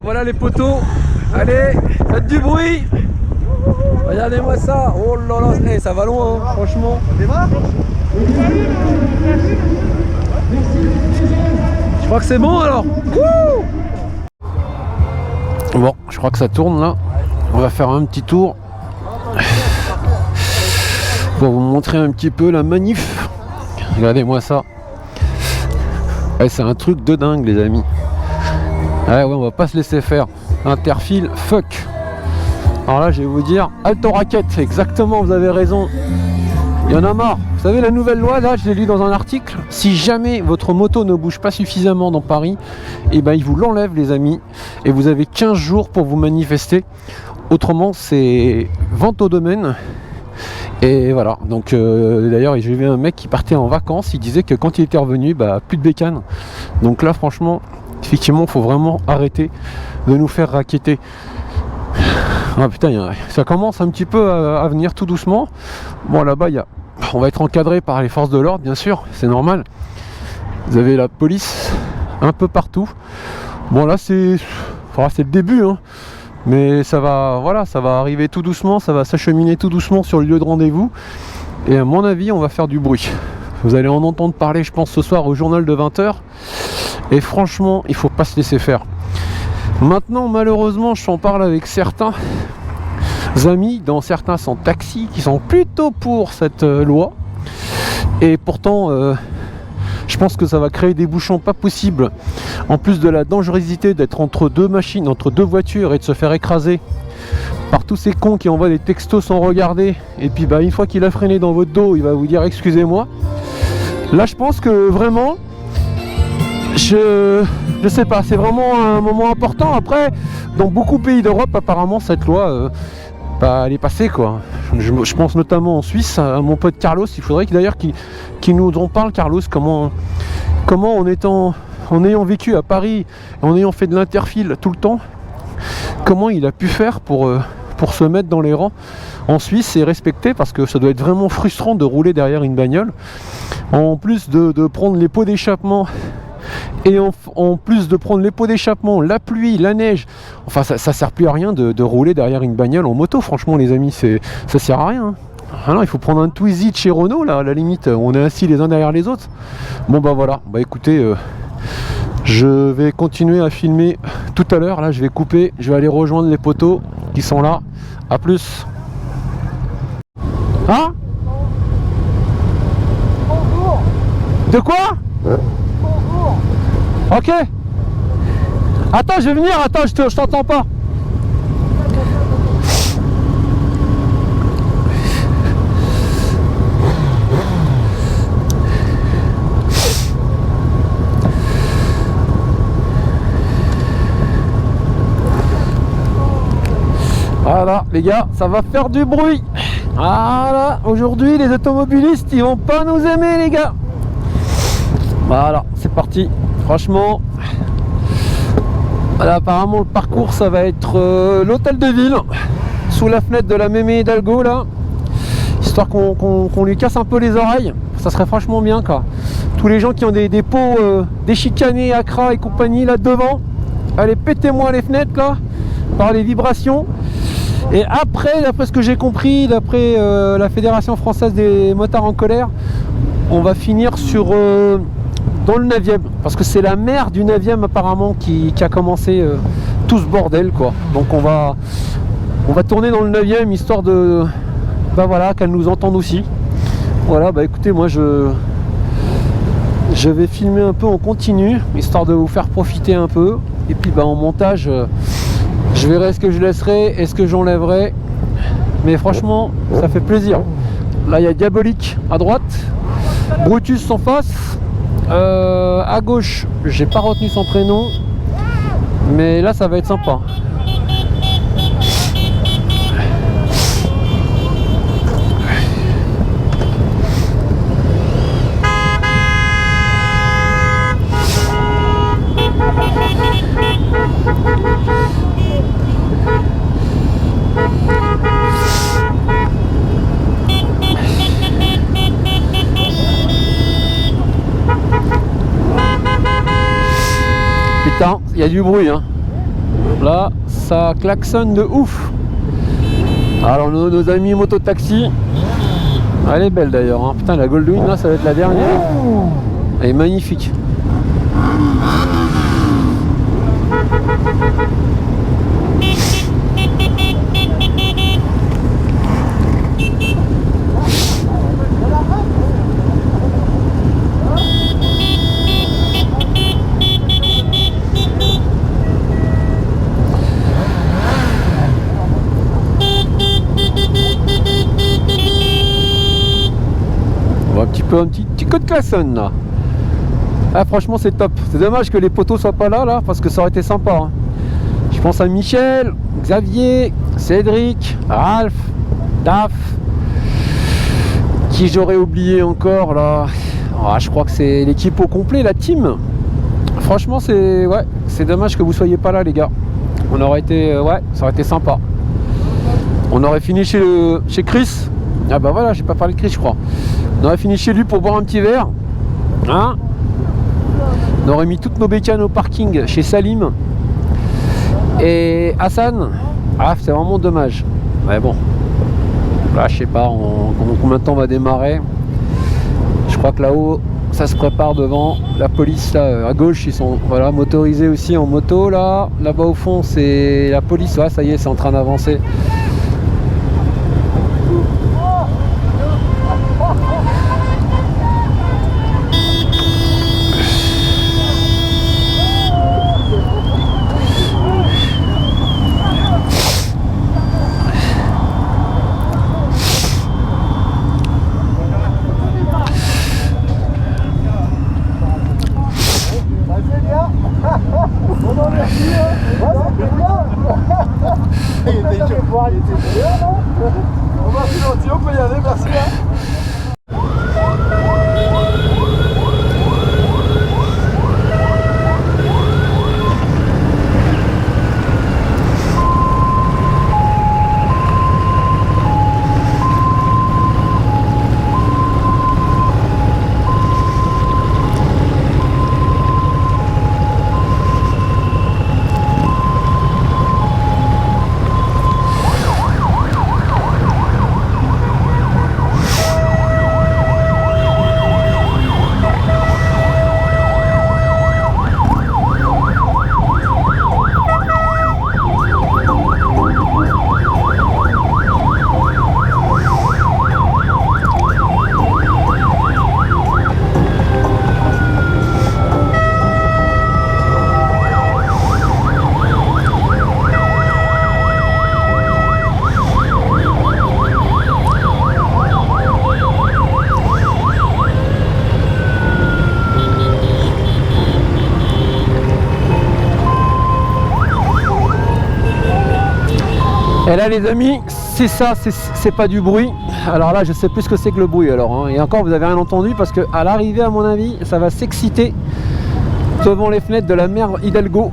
Voilà les poteaux, allez, faites du bruit. Regardez-moi ça, oh là là, hey, ça va loin, hein, franchement. On démarre. Je crois que c'est bon alors. Wouh. Bon, je crois que ça tourne là. On va faire un petit tour pour vous montrer un petit peu la manif. Regardez-moi ça. Ouais, c'est un truc de dingue les amis. Ouais, on va pas se laisser faire. Interfile, fuck. Alors là, je vais vous dire, halte aux raquettes. Exactement, vous avez raison. Il y en a marre. Vous savez, la nouvelle loi, là, je l'ai lu dans un article. Si jamais votre moto ne bouge pas suffisamment dans Paris, et ben, ils vous l'enlèvent, les amis. Et vous avez 15 jours pour vous manifester. Autrement, c'est vente au domaine. Et voilà. Donc, d'ailleurs, j'ai vu un mec qui partait en vacances. Il disait que quand il était revenu, bah, plus de bécane. Donc là, franchement, effectivement, il faut vraiment arrêter de nous faire raqueter. Ah putain, ça commence un petit peu à venir tout doucement. Bon, là-bas, on va être encadré par les forces de l'ordre, bien sûr, c'est normal. Vous avez la police un peu partout. Bon, là, c'est le début, hein. Mais ça va, voilà, ça va arriver tout doucement, ça va s'acheminer tout doucement sur le lieu de rendez-vous. Et à mon avis, on va faire du bruit. Vous allez en entendre parler, je pense, ce soir au journal de 20h. Et franchement, il faut pas se laisser faire. Maintenant, malheureusement, je t'en parle avec certains amis, dont certains sont taxis, qui sont plutôt pour cette loi. Et pourtant, je pense que ça va créer des bouchons pas possibles. En plus de la dangerosité d'être entre deux machines, entre deux voitures et de se faire écraser par tous ces cons qui envoient des textos sans regarder. Et puis, bah, une fois qu'il a freiné dans votre dos, il va vous dire excusez-moi. Là, je pense que vraiment... Je sais pas, c'est vraiment un moment important. Après, dans beaucoup de pays d'Europe, apparemment, cette loi, elle est passée, quoi. Je pense notamment en Suisse, à mon pote Carlos. Il faudrait d'ailleurs qu'il nous en parle, Carlos, comment en ayant vécu à Paris, en ayant fait de l'interfile tout le temps, comment il a pu faire pour se mettre dans les rangs en Suisse et respecter, parce que ça doit être vraiment frustrant de rouler derrière une bagnole, en plus de prendre les pots d'échappement. Et en plus de prendre les pots d'échappement, la pluie, la neige, enfin ça sert plus à rien de rouler derrière une bagnole en moto, franchement les amis, ça sert à rien, hein. Alors, il faut prendre un Twizy de chez Renault là, à la limite, on est assis les uns derrière les autres. Bon bah voilà, bah écoutez, je vais continuer à filmer tout à l'heure, là je vais couper, je vais aller rejoindre les poteaux qui sont là, à plus. Hein? Bonjour. De quoi? Ok. Attends, je vais venir, attends, je t'entends pas. Voilà, les gars, ça va faire du bruit. Voilà, aujourd'hui, les automobilistes, ils vont pas nous aimer, les gars. Voilà, c'est parti. Franchement, voilà, apparemment le parcours ça va être l'hôtel de ville, sous la fenêtre de la mémé Hidalgo là, histoire qu'on lui casse un peu les oreilles, ça serait franchement bien quoi. Tous les gens qui ont des pots déchicanés, Accra et compagnie là devant, allez pétez-moi les fenêtres là, par les vibrations. Et après, d'après ce que j'ai compris, d'après la Fédération Française des Motards en Colère, on va finir sur... dans le 9e, parce que c'est la mère du 9e apparemment qui a commencé tout ce bordel quoi. Donc on va tourner dans le 9e histoire de bah voilà, qu'elle nous entende aussi. Voilà, bah écoutez, moi je vais filmer un peu en continu histoire de vous faire profiter un peu, et puis bah en montage je verrai ce que je laisserai et ce que j'enlèverai, mais franchement ça fait plaisir. Là il y a Diabolique à droite, Brutus en face. À gauche, j'ai pas retenu son prénom, mais là ça va être sympa. Putain, il y a du bruit hein. Là, ça klaxonne de ouf. Alors nos amis mototaxi, elle est belle d'ailleurs, hein. Putain, la Goldwing là, ça va être la dernière. Elle est magnifique. Un petit coup de klaxonne là. Ah, franchement c'est top. C'est dommage que les poteaux soient pas là parce que ça aurait été sympa, hein. Je pense à Michel, Xavier, Cédric, Ralph, Daf. Qui j'aurais oublié encore là. Ah, je crois que c'est l'équipe au complet, la team. Franchement c'est dommage que vous soyez pas là les gars. On aurait été ça aurait été sympa. On aurait fini chez Chris. Ah bah voilà, j'ai pas parlé de Chris je crois. On aurait fini chez lui pour boire un petit verre, hein. On aurait mis toutes nos bécanes au parking chez Salim et Hassan. Ah, c'est vraiment dommage. Mais bon, là je sais pas combien de temps on va démarrer. Je crois que là-haut ça se prépare devant. La police là à gauche, ils sont motorisés aussi en moto là. Là-bas au fond c'est la police. Ouais, ça y est, c'est en train d'avancer. On peut y aller, merci. Et là les amis, c'est ça, c'est pas du bruit. Alors là je sais plus ce que c'est que le bruit alors, hein. Et encore vous avez rien entendu parce que à l'arrivée à mon avis ça va s'exciter devant les fenêtres de la mère Hidalgo.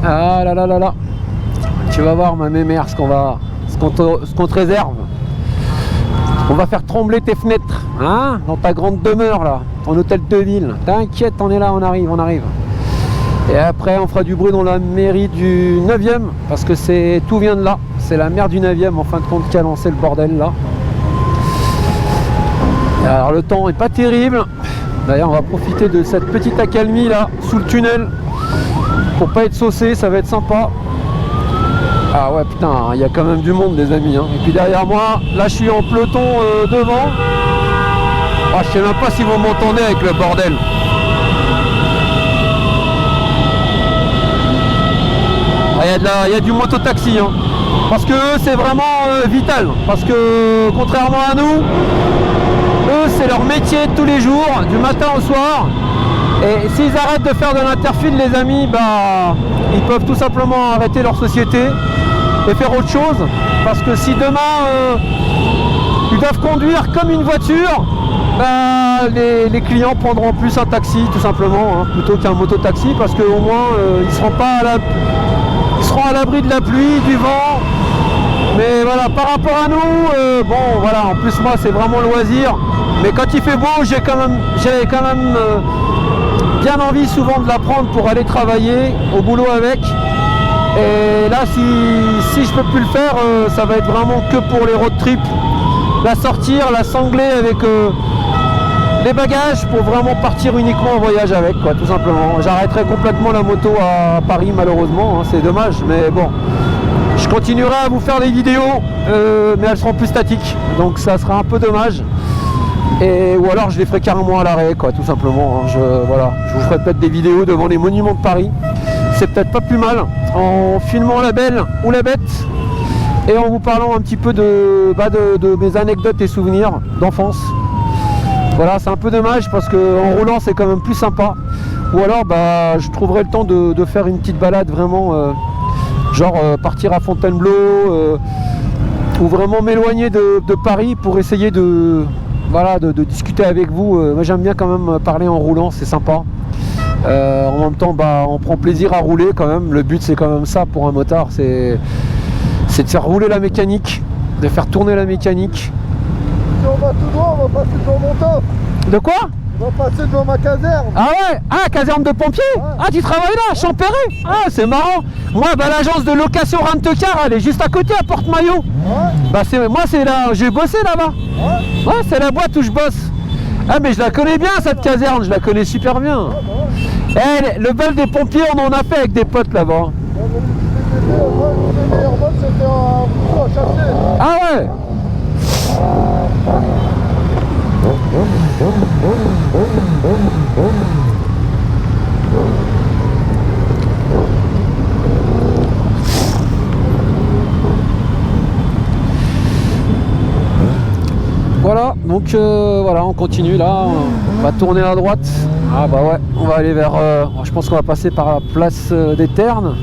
Ah là là là là. Tu vas voir ma mémère ce qu'on te réserve. On va faire trembler tes fenêtres, hein, dans ta grande demeure là, ton hôtel de ville. T'inquiète, on est là, on arrive. Et après on fera du bruit dans la mairie du 9e parce que tout vient de là. C'est la maire du 9e en fin de compte qui a lancé le bordel là. Alors le temps est pas terrible. D'ailleurs on va profiter de cette petite accalmie là sous le tunnel pour pas être saucé, ça va être sympa. Ah ouais putain, il y a quand même du monde les amis, hein. Et puis derrière moi, là je suis en peloton devant. Ah, je sais même pas si vous m'entendez avec le bordel. Il y a du mototaxi, hein. Parce que eux c'est vraiment vital. Parce que contrairement à nous, eux c'est leur métier de tous les jours, du matin au soir. Et s'ils arrêtent de faire de l'interfile les amis, bah ils peuvent tout simplement arrêter leur société et faire autre chose. Parce que si demain ils doivent conduire comme une voiture, bah, les clients prendront plus un taxi tout simplement, hein, plutôt qu'un mototaxi, parce qu'au moins ils seront à l'abri de la pluie, du vent. Mais voilà, par rapport à nous, bon voilà, en plus moi c'est vraiment loisir. Mais quand il fait beau, j'ai quand même bien envie souvent de la prendre pour aller travailler au boulot avec. Et là, si je peux plus le faire, ça va être vraiment que pour les road trips. La sortir, la sangler avec les bagages pour vraiment partir uniquement en voyage avec, quoi, tout simplement. J'arrêterai complètement la moto à Paris, malheureusement, hein, c'est dommage, mais bon. Je continuerai à vous faire des vidéos, mais elles seront plus statiques, donc ça sera un peu dommage. Ou alors je les ferai carrément à l'arrêt, quoi, tout simplement. Hein. Voilà. Je vous ferai peut-être des vidéos devant les monuments de Paris. C'est peut-être pas plus mal, en filmant la belle ou la bête, et en vous parlant un petit peu de mes anecdotes et souvenirs d'enfance. Voilà, c'est un peu dommage parce qu'en roulant c'est quand même plus sympa. Ou alors je trouverai le temps de faire une petite balade vraiment, partir à Fontainebleau, ou vraiment m'éloigner de Paris pour essayer de discuter avec vous. Moi j'aime bien quand même parler en roulant, c'est sympa. En même temps, on prend plaisir à rouler quand même. Le but c'est quand même ça pour un motard, c'est de faire rouler la mécanique, de faire tourner la mécanique. Si on va tout droit, on va passer devant mon top. De quoi? On va passer devant ma caserne. Ah ouais? Ah, caserne de pompiers? Ouais. Ah, tu travailles là, Champéret? Ah, c'est marrant. Moi, l'agence de location Rent-A-Car, elle est juste à côté, à Porte-Maillot. Ouais. Moi, c'est là, j'ai bossé là-bas. Ouais. Ouais, c'est la boîte où je bosse. Ah, mais je la connais bien, cette caserne, je la connais super bien. Ouais, bah ouais. Le bal des pompiers, on en a fait avec des potes là-bas. Ah ouais. Voilà, donc voilà, on continue là, on va tourner à droite. Ah bah ouais, on va aller vers, je pense qu'on va passer par la place des Ternes.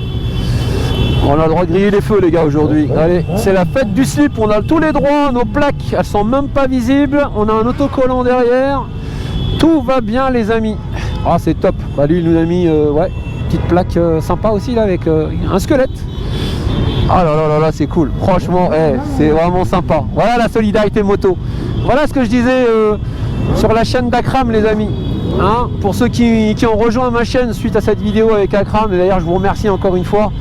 On a le droit de griller les feux les gars aujourd'hui. Allez, c'est la fête du slip, on a tous les droits, nos plaques, elles sont même pas visibles. On a un autocollant derrière. Tout va bien les amis. Ah c'est top. Bah lui il nous a mis petite plaque sympa aussi là avec un squelette. Ah là là là là, c'est cool. Franchement, c'est vraiment sympa. Voilà la solidarité moto. Voilà ce que je disais sur la chaîne d'Akram les amis. Hein, pour ceux qui ont rejoint ma chaîne suite à cette vidéo avec Akram, et d'ailleurs je vous remercie encore une fois.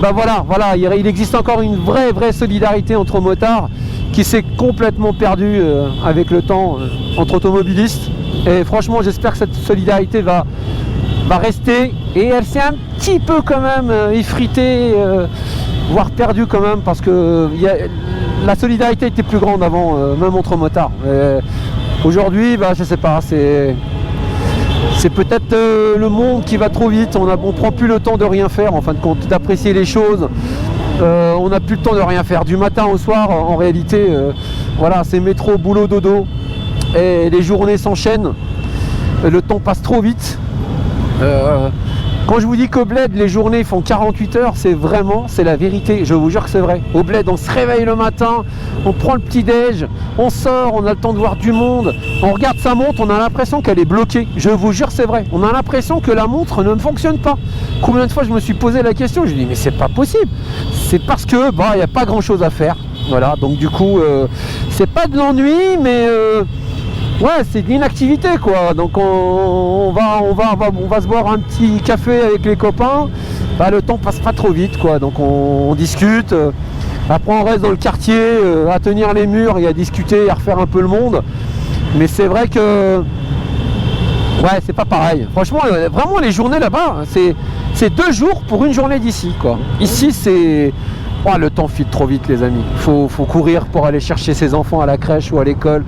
Bah voilà, il existe encore une vraie solidarité entre motards qui s'est complètement perdue avec le temps entre automobilistes. Et franchement, j'espère que cette solidarité va rester. Et elle s'est un petit peu quand même effritée, voire perdue quand même, parce que la solidarité était plus grande avant, même entre motards. Aujourd'hui, je sais pas, c'est peut-être le monde qui va trop vite, on prend plus le temps de rien faire, en fin de compte, d'apprécier les choses. On n'a plus le temps de rien faire, du matin au soir, en réalité, voilà, c'est métro, boulot, dodo, et les journées s'enchaînent, le temps passe trop vite. Quand je vous dis qu'au bled, les journées font 48 heures, c'est la vérité, je vous jure que c'est vrai. Au bled, on se réveille le matin, on prend le petit-déj, on sort, on a le temps de voir du monde, on regarde sa montre, on a l'impression qu'elle est bloquée. Je vous jure, c'est vrai. On a l'impression que la montre ne fonctionne pas. Combien de fois je me suis posé la question, je me dis mais c'est pas possible. C'est parce que, il n'y a pas grand-chose à faire. Voilà, donc du coup, c'est pas de l'ennui, mais... ouais, c'est de l'inactivité quoi. Donc on va se boire un petit café avec les copains. Le temps passe pas trop vite quoi. Donc on discute. Après on reste dans le quartier à tenir les murs et à discuter, à refaire un peu le monde. Mais c'est vrai que ouais, c'est pas pareil. Franchement, vraiment les journées là-bas, c'est 2 jours pour une journée d'ici quoi. Ici c'est le temps file trop vite les amis. Faut courir pour aller chercher ses enfants à la crèche ou à l'école.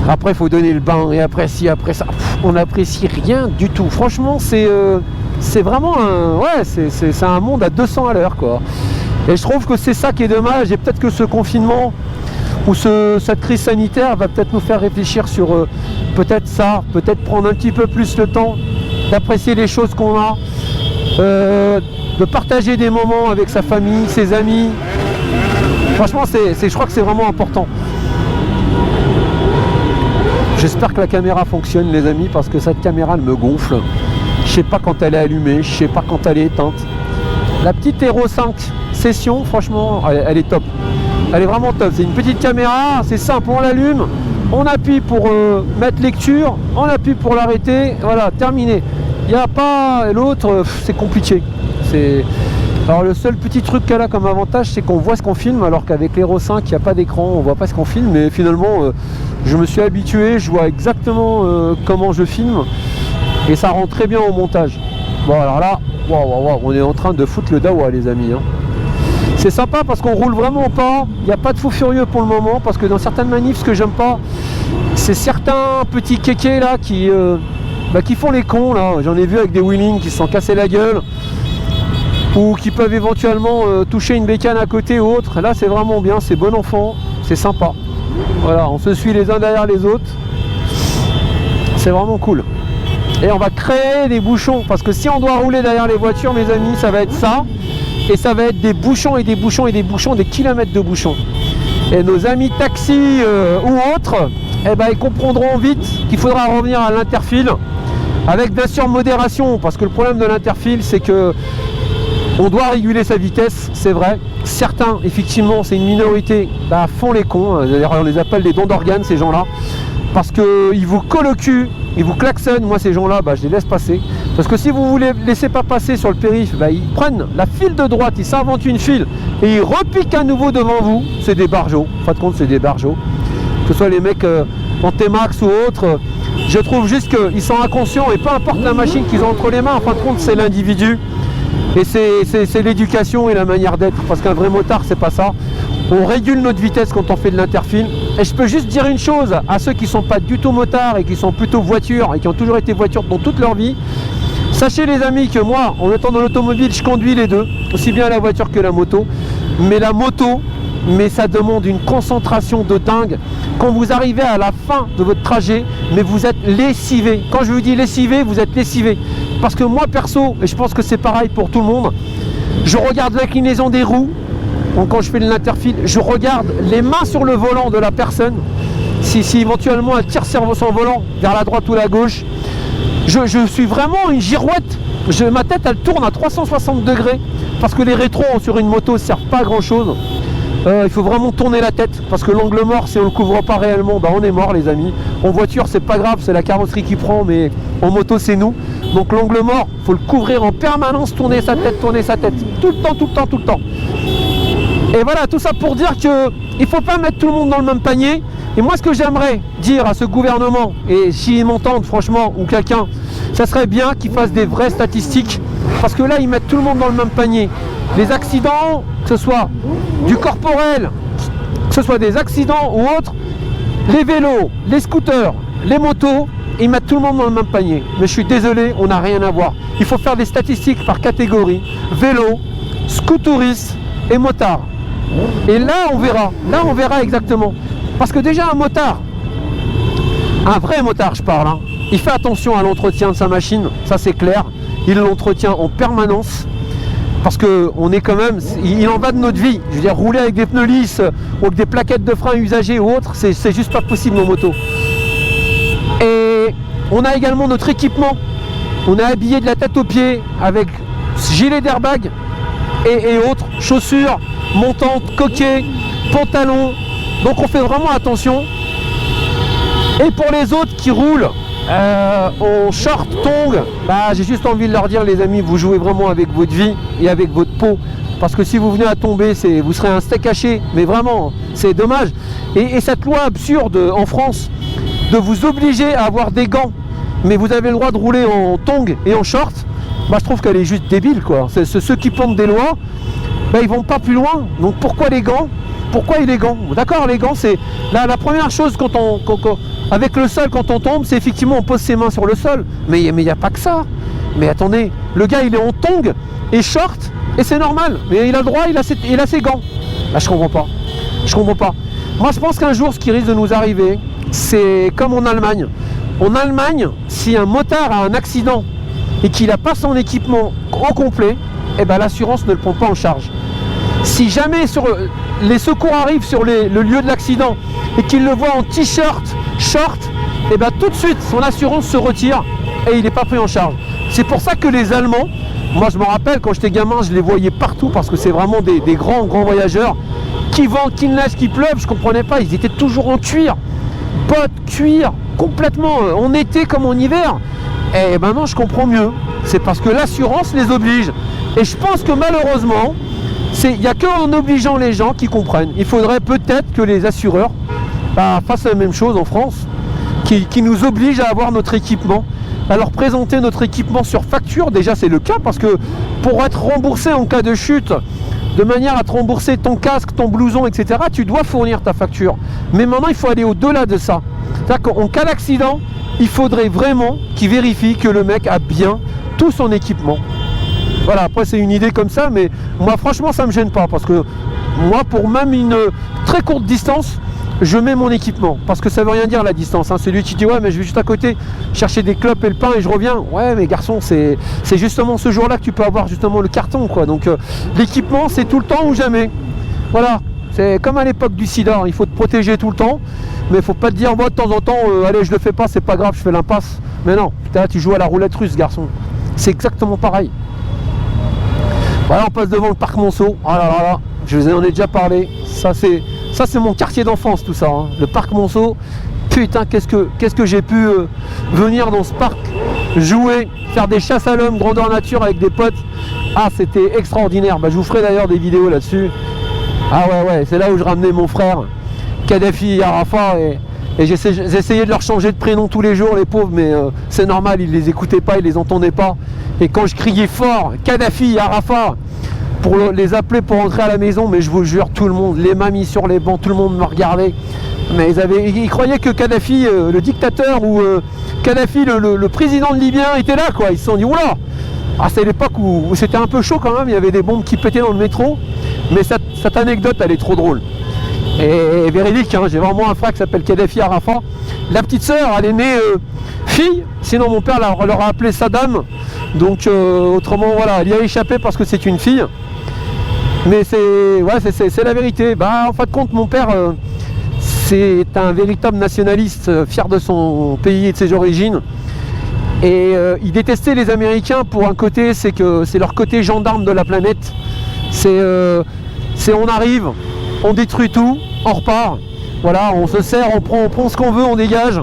Après il faut donner le bain et après ça, on n'apprécie rien du tout. Franchement c'est vraiment c'est un monde à 200 à l'heure quoi. Et je trouve que c'est ça qui est dommage, et peut-être que ce confinement ou cette crise sanitaire va peut-être nous faire réfléchir sur peut-être prendre un petit peu plus le temps d'apprécier les choses qu'on a, de partager des moments avec sa famille, ses amis. Franchement je crois que c'est vraiment important. J'espère que la caméra fonctionne les amis, parce que cette caméra elle me gonfle. Je sais pas quand elle est allumée, je sais pas quand elle est éteinte. La petite Hero 5 Session, franchement, elle est top. Elle est vraiment top. C'est une petite caméra, c'est simple, on l'allume, on appuie pour mettre lecture, on appuie pour l'arrêter, voilà, terminé. Il n'y a pas l'autre, c'est compliqué. Alors le seul petit truc qu'elle a comme avantage, c'est qu'on voit ce qu'on filme, alors qu'avec l'Hero 5 il n'y a pas d'écran, on voit pas ce qu'on filme. Mais finalement je me suis habitué, je vois exactement comment je filme et ça rend très bien au montage. Bon alors là, wow, on est en train de foutre le dawa les amis, hein. C'est sympa parce qu'on roule vraiment pas, il n'y a pas de fou furieux pour le moment, parce que dans certaines manifs, ce que j'aime pas, c'est certains petits kékés là qui font les cons là. J'en ai vu avec des wheelings qui se sont cassés la gueule, ou qui peuvent éventuellement toucher une bécane à côté ou autre. Là c'est vraiment bien, c'est bon enfant, c'est sympa. Voilà, on se suit les uns derrière les autres, c'est vraiment cool. Et on va créer des bouchons, parce que si on doit rouler derrière les voitures mes amis, ça va être ça. Et ça va être des bouchons et des bouchons et des bouchons, des kilomètres de bouchons. Et nos amis taxis ou autres, eh ben, ils comprendront vite qu'il faudra revenir à l'interfile, avec bien sûr modération, parce que le problème de l'interfile, c'est que on doit réguler sa vitesse, c'est vrai. Certains, effectivement, c'est une minorité, font les cons. D'ailleurs, on les appelle des dons d'organes, ces gens-là, parce qu'ils vous collent au cul, ils vous klaxonnent. Moi, ces gens-là, je les laisse passer. Parce que si vous ne les laissez pas passer sur le périph', ils prennent la file de droite, ils s'inventent une file et ils repiquent à nouveau devant vous. C'est des barjots. En fin de compte, c'est des barjots. Que ce soit les mecs en T-Max ou autres, je trouve juste qu'ils sont inconscients et peu importe la machine qu'ils ont entre les mains, en fin de compte, c'est l'individu. Et c'est l'éducation et la manière d'être. Parce qu'un vrai motard, c'est pas ça. On régule notre vitesse quand on fait de l'interfile. Et je peux juste dire une chose à ceux qui ne sont pas du tout motards et qui sont plutôt voitures et qui ont toujours été voitures dans toute leur vie. Sachez les amis que moi, en étant dans l'automobile, je conduis les deux, aussi bien la voiture que la moto. Mais la moto, ça demande une concentration de dingue. Quand vous arrivez à la fin de votre trajet, mais vous êtes lessivé. Quand je vous dis lessivé, vous êtes lessivé. Parce que moi perso, et je pense que c'est pareil pour tout le monde, je regarde l'inclinaison des roues. Donc quand je fais de l'interfile, je regarde les mains sur le volant de la personne. Si éventuellement elle tire son volant vers la droite ou la gauche, je suis vraiment une girouette. Ma tête elle tourne à 360 degrés parce que les rétros sur une moto ne servent pas à grand chose. Il faut vraiment tourner la tête parce que l'angle mort, si on ne le couvre pas réellement, on est mort les amis. En voiture c'est pas grave, c'est la carrosserie qui prend, mais en moto c'est nous. Donc l'angle mort, il faut le couvrir en permanence, tourner sa tête, tout le temps. Et voilà, tout ça pour dire qu'il ne faut pas mettre tout le monde dans le même panier. Et moi, ce que j'aimerais dire à ce gouvernement, et s'ils m'entendent franchement, ou quelqu'un, ça serait bien qu'ils fassent des vraies statistiques. Parce que là, ils mettent tout le monde dans le même panier. Les accidents, que ce soit du corporel, que ce soit des accidents ou autres, les vélos, les scooters, les motos, ils mettent tout le monde dans le même panier. Mais je suis désolé, on n'a rien à voir. Il faut faire des statistiques par catégorie. Vélo, scooteristes et motards. Et là on verra exactement. Parce que déjà un motard, un vrai motard je parle, il fait attention à l'entretien de sa machine, ça c'est clair. Il l'entretient en permanence. Parce que on est quand même, il en va de notre vie. Je veux dire, rouler avec des pneus lisses ou avec des plaquettes de frein usagées ou autres, c'est juste pas possible en moto. Et on a également notre équipement. On est habillé de la tête aux pieds avec gilet d'airbag et autres, chaussures montantes, coquets, pantalons. Donc on fait vraiment attention. Et pour les autres qui roulent en short, tongs, j'ai juste envie de leur dire les amis, vous jouez vraiment avec votre vie et avec votre peau. Parce que si vous venez à tomber, vous serez un steak haché. Mais vraiment, c'est dommage. Et cette loi absurde en France de vous obliger à avoir des gants, mais vous avez le droit de rouler en tongs et en short, je trouve qu'elle est juste débile quoi. C'est ceux qui plantent des lois, ils vont pas plus loin. Donc pourquoi les gants? Pourquoi les gants? D'accord, les gants c'est la première chose avec le sol quand on tombe, c'est effectivement on pose ses mains sur le sol. Mais il n'y a pas que ça. Mais attendez, le gars il est en tongs et short et c'est normal. Mais il a le droit, il a ses gants. Je comprends pas. Moi je pense qu'un jour ce qui risque de nous arriver, c'est comme en Allemagne. En Allemagne, si un motard a un accident et qu'il n'a pas son équipement au complet, l'assurance ne le prend pas en charge. Si jamais les secours arrivent sur le lieu de l'accident et qu'il le voit en t-shirt, short, tout de suite son assurance se retire et il n'est pas pris en charge. C'est pour ça que les Allemands, moi je me rappelle quand j'étais gamin, je les voyais partout parce que c'est vraiment des grands voyageurs qui vent, qu'il neige, qu'il pleuve, je comprenais pas, ils étaient toujours en cuir, bottes, cuir, complètement en été comme en hiver. Et maintenant je comprends mieux. C'est parce que l'assurance les oblige. Et je pense que malheureusement, il n'y a qu'en obligeant les gens qui comprennent. Il faudrait peut-être que les assureurs fassent la même chose en France, qui nous obligent à avoir notre équipement, à leur présenter notre équipement sur facture. Déjà c'est le cas, parce que pour être remboursé en cas de chute, de manière à te rembourser ton casque, ton blouson, etc., tu dois fournir ta facture. Mais maintenant il faut aller au-delà de ça. C'est-à-dire qu'en cas d'accident, il faudrait vraiment qu'ils vérifient que le mec a bien tout son équipement. Voilà, après c'est une idée comme ça, mais moi franchement ça me gêne pas, parce que moi pour même une très courte distance, je mets mon équipement, parce que ça veut rien dire la distance, hein. C'est lui qui dit ouais mais je vais juste à côté chercher des clopes et le pain et je reviens. Ouais mais garçon, c'est justement ce jour là que tu peux avoir justement le carton quoi. Donc l'équipement c'est tout le temps ou jamais. Voilà, c'est comme à l'époque du sida, il faut te protéger tout le temps, mais il faut pas te dire moi de temps en temps allez je le fais pas, c'est pas grave, je fais l'impasse. Mais non, là tu joues à la roulette russe garçon, c'est exactement pareil. Voilà, on passe devant le parc Monceau. Oh là là là, je vous en ai déjà parlé. Ça c'est mon quartier d'enfance tout ça, hein. Le parc Monceau. Putain, qu'est-ce que j'ai pu venir dans ce parc, jouer, faire des chasses à l'homme grandeur nature avec des potes. Ah, c'était extraordinaire. Je vous ferai d'ailleurs des vidéos là-dessus. Ah ouais, c'est là où je ramenais mon frère Kadhafi et Arafat et j'essayais de leur changer de prénom tous les jours, les pauvres, mais c'est normal, ils les écoutaient pas, ils les entendaient pas. Et quand je criais fort Kadhafi, Arafat, pour les appeler pour rentrer à la maison, mais je vous jure, tout le monde, les mamies sur les bancs, tout le monde me regardait. Mais ils croyaient que Kadhafi, le dictateur, ou Kadhafi, le président libyen, était là, quoi. Ils se sont dit, oula. Ah, c'est l'époque où c'était un peu chaud quand même, il y avait des bombes qui pétaient dans le métro. Mais cette anecdote, elle est trop drôle. Et véridique, hein, j'ai vraiment un frère qui s'appelle Kadhafi Arafat. La petite sœur, elle est née fille, sinon mon père leur a appelé Saddam. Donc autrement, voilà, elle y a échappé parce que c'est une fille. Mais c'est la vérité. En fin de compte, mon père, c'est un véritable nationaliste, fier de son pays et de ses origines. Et il détestait les Américains pour un côté, c'est que c'est leur côté gendarme de la planète. C'est on arrive, on détruit tout, on repart. Voilà, on se sert, on prend ce qu'on veut, on dégage.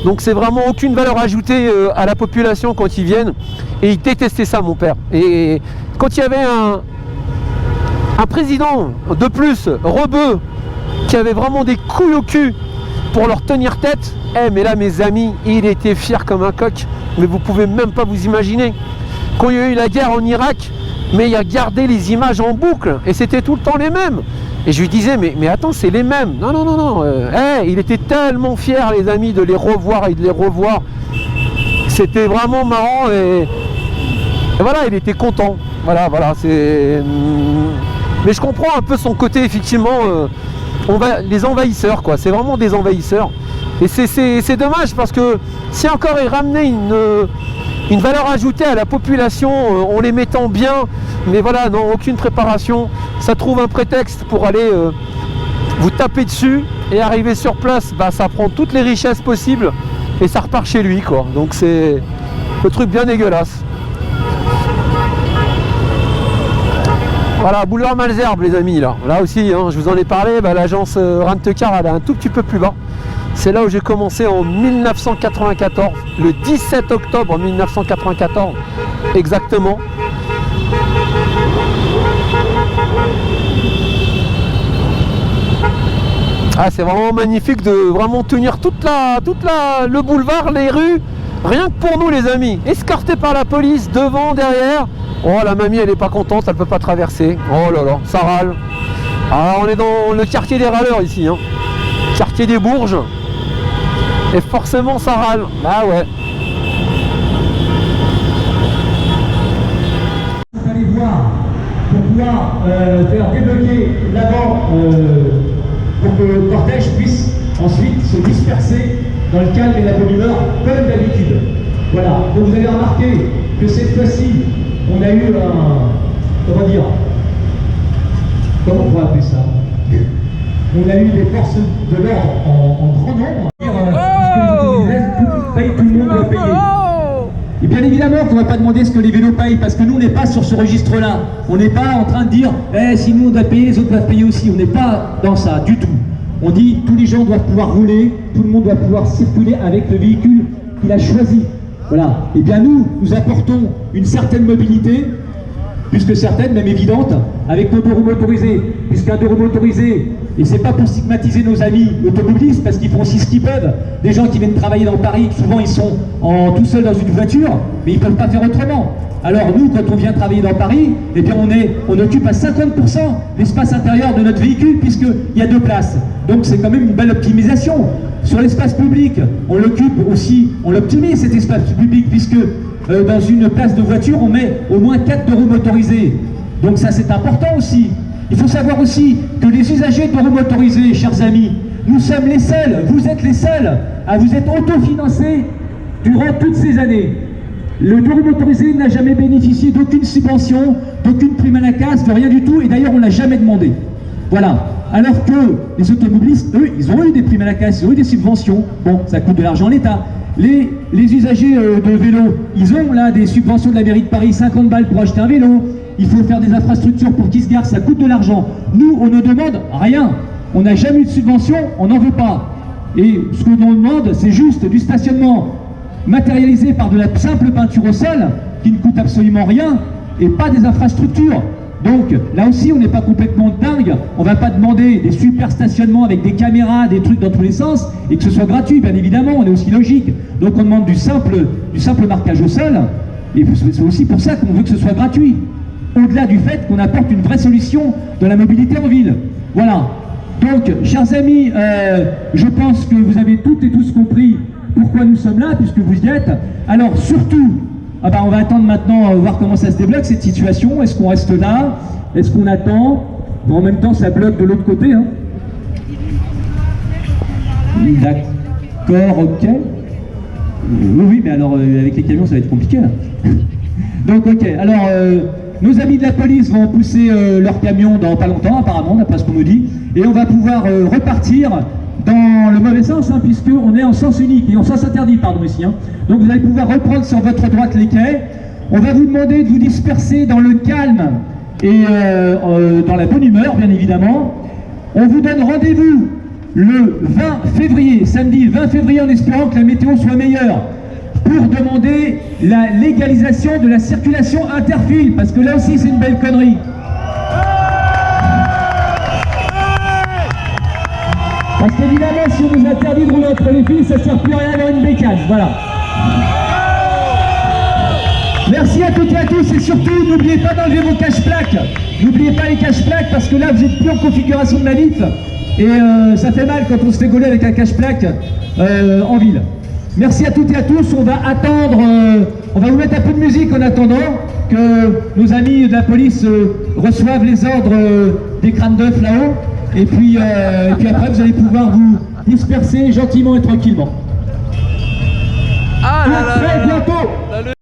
Donc c'est vraiment aucune valeur ajoutée à la population quand ils viennent. Et il détestait ça, mon père. Et quand il y avait un président de plus, rebeu, qui avait vraiment des couilles au cul pour leur tenir tête, mais là mes amis, il était fier comme un coq. Mais vous pouvez même pas vous imaginer. Quand il y a eu la guerre en Irak, mais il a gardé les images en boucle. Et c'était tout le temps les mêmes. Et je lui disais, mais attends, c'est les mêmes. Non. Il était tellement fier, les amis, de les revoir et de les revoir. C'était vraiment marrant et voilà, il était content. Voilà, c'est... Mais je comprends un peu son côté, effectivement, les envahisseurs, quoi. C'est vraiment des envahisseurs. Et c'est dommage parce que si encore il ramenait une valeur ajoutée à la population en les mettant bien, mais voilà, non, aucune préparation, ça trouve un prétexte pour aller vous taper dessus et arriver sur place, ça prend toutes les richesses possibles et ça repart chez lui, quoi. Donc c'est le truc bien dégueulasse. Voilà, boulevard Malesherbes, les amis, là aussi, hein, je vous en ai parlé, l'agence Rent-A-Car, elle est un tout petit peu plus bas. C'est là où j'ai commencé en 1994, le 17 octobre 1994, exactement. Ah, c'est vraiment magnifique de vraiment tenir le boulevard, les rues, rien que pour nous les amis. Escorté par la police, devant, derrière. Oh, la mamie, elle est pas contente, elle peut pas traverser. Oh là là, ça râle. Alors on est dans le quartier des râleurs ici, hein. Quartier des Bourges. Et forcément ça râle. Bah ouais. Vous allez voir pour pouvoir faire débloquer l'avant pour que le cortège puisse ensuite se disperser dans le calme et la bonne humeur comme d'habitude. Voilà, donc vous avez remarqué que cette fois-ci on a eu comment on pourrait appeler ça? On a eu des forces de l'ordre en grand nombre. Tout le monde doit payer. Et bien évidemment qu'on ne va pas demander ce que les vélos payent, parce que nous on n'est pas sur ce registre-là. On n'est pas en train de dire si nous on doit payer, les autres doivent payer aussi. On n'est pas dans ça du tout. On dit tous les gens doivent pouvoir rouler, tout le monde doit pouvoir circuler avec le véhicule qu'il a choisi. Voilà. Et bien nous apportons une certaine mobilité, plus que certaine, même évidente, avec nos 2 roues motorisés. Puisqu'un 2 roues motorisé, et c'est pas pour stigmatiser nos amis automobilistes, parce qu'ils font aussi ce qu'ils peuvent. Des gens qui viennent travailler dans Paris, souvent ils sont tout seuls dans une voiture, mais ils peuvent pas faire autrement. Alors nous, quand on vient travailler dans Paris, eh bien on occupe à 50% l'espace intérieur de notre véhicule, puisqu'il y a 2 places. Donc c'est quand même une belle optimisation. Sur l'espace public, on l'occupe aussi, on l'optimise cet espace public, puisque dans une place de voiture, on met au moins 4 roues motorisées. Donc ça c'est important aussi. Il faut savoir aussi que les usagers de roues motorisées, chers amis, nous sommes les seuls, vous êtes les seuls à vous être autofinancés durant toutes ces années. Le 2 roues motorisé n'a jamais bénéficié d'aucune subvention, d'aucune prime à la casse, de rien du tout, et d'ailleurs on ne l'a jamais demandé. Voilà. Alors que les automobilistes, eux, ils ont eu des primes à la casse, ils ont eu des subventions. Bon, ça coûte de l'argent à l'État. Les usagers de vélo, ils ont là des subventions de la mairie de Paris, 50 balles pour acheter un vélo. Il faut faire des infrastructures pour qu'ils se garent, ça coûte de l'argent. Nous, on ne demande rien. On n'a jamais eu de subvention, on n'en veut pas. Et ce que l'on demande, c'est juste du stationnement matérialisé par de la simple peinture au sol, qui ne coûte absolument rien, et pas des infrastructures. Donc là aussi on n'est pas complètement dingue, on ne va pas demander des super stationnements avec des caméras, des trucs dans tous les sens, et que ce soit gratuit, bien évidemment, on est aussi logique. Donc on demande du simple marquage au sol, et c'est aussi pour ça qu'on veut que ce soit gratuit. Au-delà du fait qu'on apporte une vraie solution de la mobilité en ville. Voilà. Donc, chers amis, je pense que vous avez toutes et tous compris pourquoi nous sommes là, puisque vous y êtes. Alors surtout, on va attendre maintenant, voir comment ça se débloque cette situation. Est-ce qu'on reste là? Est-ce qu'on attend? En même temps, ça bloque de l'autre côté. Hein. D'accord, ok. Oui, mais alors avec les camions, ça va être compliqué là. Donc, ok. Alors, nos amis de la police vont pousser leur camion dans pas longtemps, apparemment, d'après ce qu'on nous dit. Et on va pouvoir repartir dans le mauvais sens, hein, puisqu'on est en sens unique, et en sens interdit, pardon, ici. Hein. Donc vous allez pouvoir reprendre sur votre droite les quais. On va vous demander de vous disperser dans le calme et dans la bonne humeur, bien évidemment. On vous donne rendez-vous le 20 février, samedi 20 février, en espérant que la météo soit meilleure, pour demander la légalisation de la circulation interfile, parce que là aussi c'est une belle connerie. Parce qu'évidemment, si on nous interdit de rouler entre les fils, ça ne sert plus à rien dans une bécane. Voilà. Merci à toutes et à tous, et surtout, n'oubliez pas d'enlever vos cache-plaques. N'oubliez pas les cache-plaques, parce que là, vous n'êtes plus en configuration de manif. Et ça fait mal quand on se fait gauler avec un cache-plaque en ville. Merci à toutes et à tous. On va attendre, on va vous mettre un peu de musique en attendant que nos amis de la police reçoivent les ordres des crânes d'œufs là-haut. Et puis après, vous allez pouvoir vous disperser gentiment et tranquillement. Ah là là, très bientôt. là,